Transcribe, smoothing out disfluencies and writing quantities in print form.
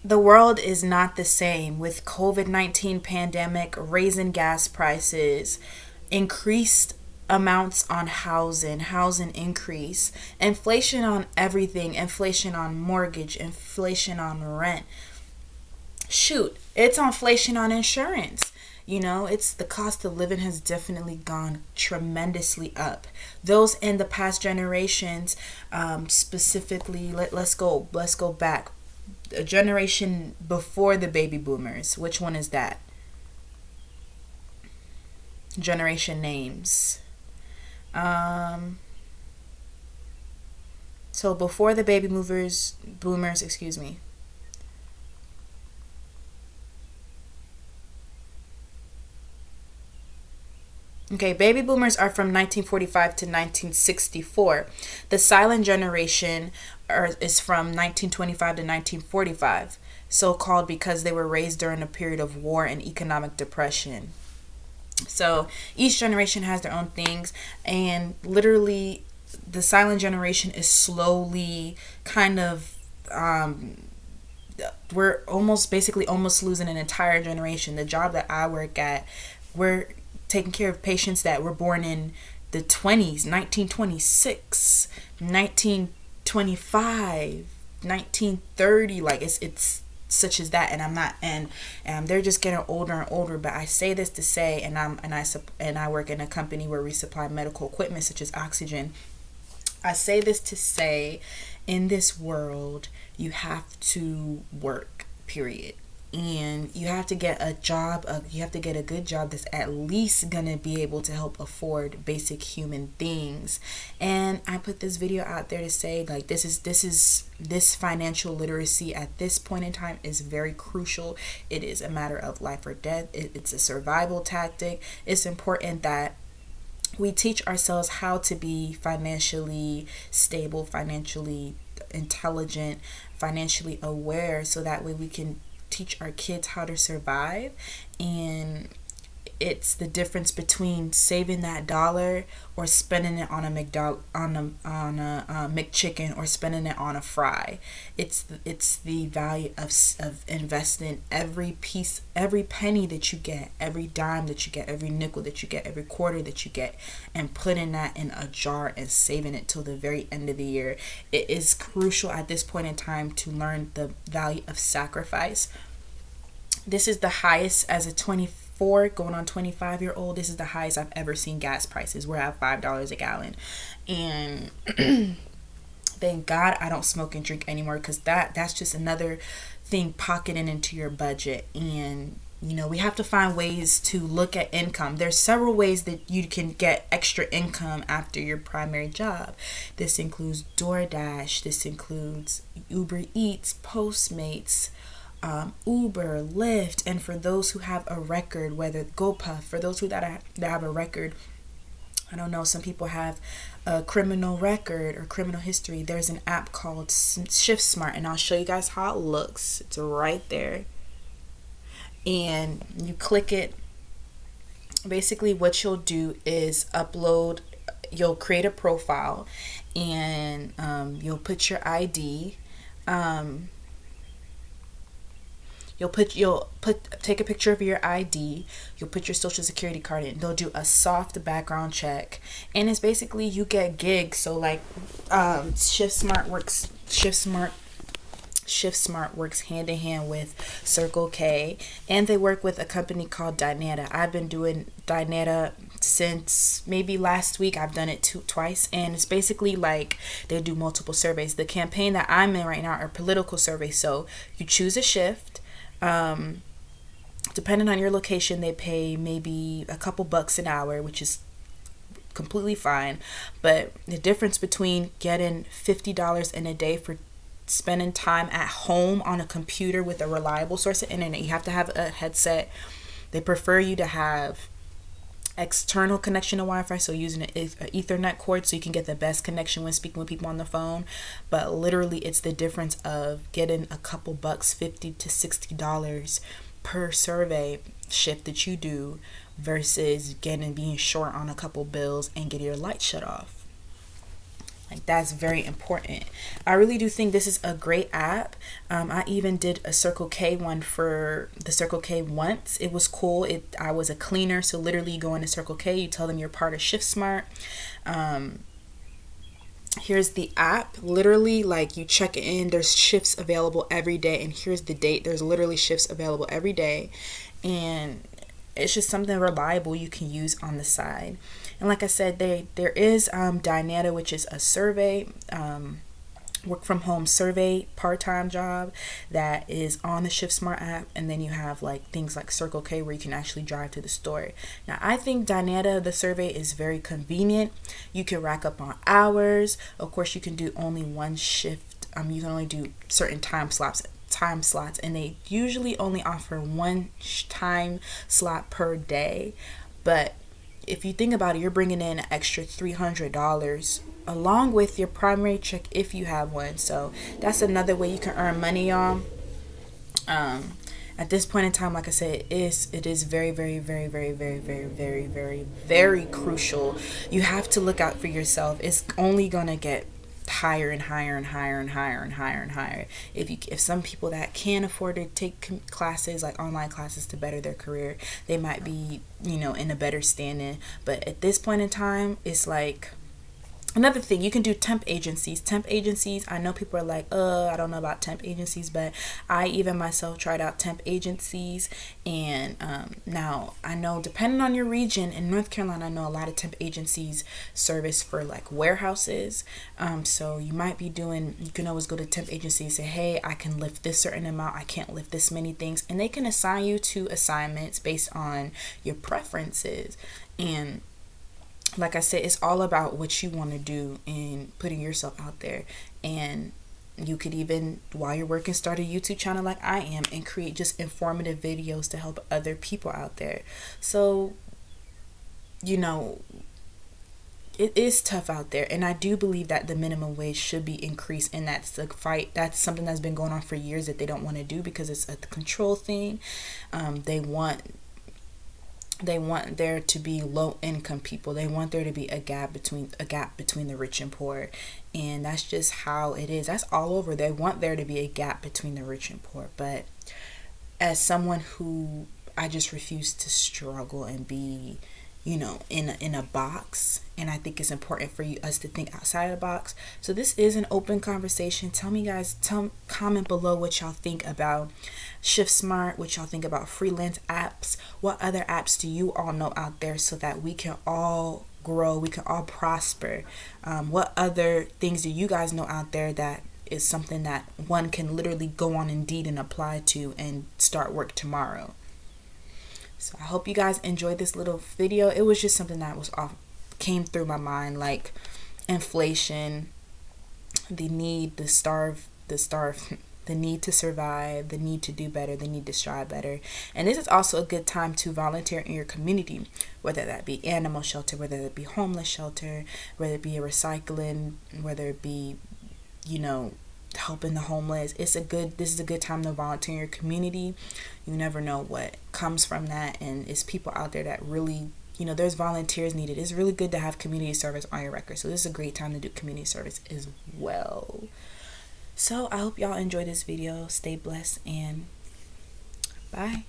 the world is not the same with COVID-19 pandemic, raising gas prices, increased amounts on housing increase, inflation on everything, inflation on mortgage, inflation on rent. Shoot, it's inflation on insurance. It's the cost of living has definitely gone tremendously up. Those in the past generations, specifically, let's go back a generation before the baby boomers. Which one is that? Generation names. Um, so before the boomers, excuse me. Okay, baby boomers are from 1945 to 1964. The silent generation is from 1925 to 1945, so called because they were raised during a period of war and economic depression. So each generation has their own things, and literally, the silent generation is slowly kind of. We're almost losing an entire generation. The job that I work at, we're taking care of patients that were born in the 20s, 1926, 1925, 1930. Like it's such as that, and I'm not, and they're just getting older and older. But I say this to say, and I work in a company where we supply medical equipment such as oxygen. I say this to say, in this world, you have to work, period. And you have to get a job, you have to get a good job that's at least gonna be able to help afford basic human things. And I put this video out there to say, like, this financial literacy at this point in time is very crucial. It is a matter of life or death. It's a survival tactic. It's important that we teach ourselves how to be financially stable, financially intelligent, financially aware, so that way we can teach our kids how to survive. And it's the difference between saving that dollar or spending it on a McChicken, or spending it on a fry. It's the value of investing every piece, every penny that you get, every dime that you get, every nickel that you get, every quarter that you get, and putting that in a jar and saving it till the very end of the year. It is crucial at this point in time to learn the value of sacrifice. This is the highest, as a 24 going on 25-year-old, this is the highest I've ever seen gas prices. We're at $5 a gallon. And thank God I don't smoke and drink anymore, because that's just another thing pocketing into your budget. And we have to find ways to look at income. There's several ways that you can get extra income after your primary job. This includes DoorDash, this includes Uber Eats, Postmates, Uber, Lyft. And for those who have a record, whether GoPuff, for those that have a record, I don't know, some people have a criminal record or criminal history, there's an app called Shiftsmart, and I'll show you guys how it looks. It's right there, and you click it. Basically what you'll do is you'll create a profile, and you'll put your ID. You'll take a picture of your ID. You'll put your social security card in. They'll do a soft background check, and it's basically you get gigs. So like, Shiftsmart works hand in hand with Circle K, and they work with a company called Dynata. I've been doing Dynata since maybe last week. I've done it twice, and it's basically like they do multiple surveys. The campaign that I'm in right now are political surveys. So you choose a shift. Depending on your location, they pay maybe a couple bucks an hour, which is completely fine. But the difference between getting $50 in a day for spending time at home on a computer with a reliable source of internet, you have to have a headset. They prefer you to have external connection to Wi-Fi, so using an Ethernet cord, so you can get the best connection when speaking with people on the phone. But literally, it's the difference of getting a couple bucks, $50 to $60 per survey shift that you do, versus being short on a couple bills and getting your light shut off. Like, that's very important. I really do think this is a great app. I even did a Circle K one for the Circle K once. It was cool. I was a cleaner, so literally you go into Circle K, you tell them you're part of Shiftsmart. Here's the app. Literally, like, you check in, there's shifts available every day, and here's the date. There's literally shifts available every day, and it's just something reliable you can use on the side. And like I said, there is Dynata, which is a survey, work from home survey part-time job that is on the Shiftsmart app. And then you have like things like Circle K where you can actually drive to the store. Now I think Dynata, the survey, is very convenient. You can rack up on hours. Of course, you can do only one shift. You can only do certain time slots, and they usually only offer one time slot per day. But if you think about it, you're bringing in an extra $300 along with your primary check if you have one. So that's another way you can earn money on. At this point in time, like I said, it is very, very, very, very, very, very, very, very, very crucial. You have to look out for yourself. It's only gonna get higher and higher and higher and higher and higher and higher. If some people that can afford to take classes, like online classes, to better their career, they might be, in a better standing. But at this point in time, it's like, another thing, you can do temp agencies. I know people are like, I don't know about temp agencies, but I even myself tried out temp agencies. And now I know, depending on your region, in North Carolina, I know a lot of temp agencies service for like warehouses. So you can always go to temp agency and say, hey, I can lift this certain amount, I can't lift this many things. And they can assign you to assignments based on your preferences. And like I said, it's all about what you want to do and putting yourself out there. And you could even, while you're working, start a YouTube channel like I am and create just informative videos to help other people out there. So, it is tough out there. And I do believe that the minimum wage should be increased. And that's the fight. That's something that's been going on for years that they don't want to do because it's a control thing. They want there to be low income people. They want there to be a gap between the rich and poor. And that's just how it is. That's all over. They want there to be a gap between the rich and poor. But as someone who, I just refuse to struggle and be, in a box. And I think it's important for us to think outside of the box. So this is an open conversation. Tell me, guys, comment below what y'all think about Shiftsmart, what y'all think about freelance apps. What other apps do you all know out there so that we can all grow, we can all prosper? What other things do you guys know out there that is something that one can literally go on Indeed and apply to and start work tomorrow? So I hope you guys enjoyed this little video. It was just something that came through my mind, like inflation, the need to survive, the need to do better, the need to strive better. And this is also a good time to volunteer in your community, whether that be animal shelter, whether it be homeless shelter, whether it be a recycling, whether it be, helping the homeless. This is a good time to volunteer in your community. You never know what comes from that, and it's people out there that really, there's volunteers needed. It's really good to have community service on your record. So this is a great time to do community service as well. So I hope y'all enjoy this video. Stay blessed and bye.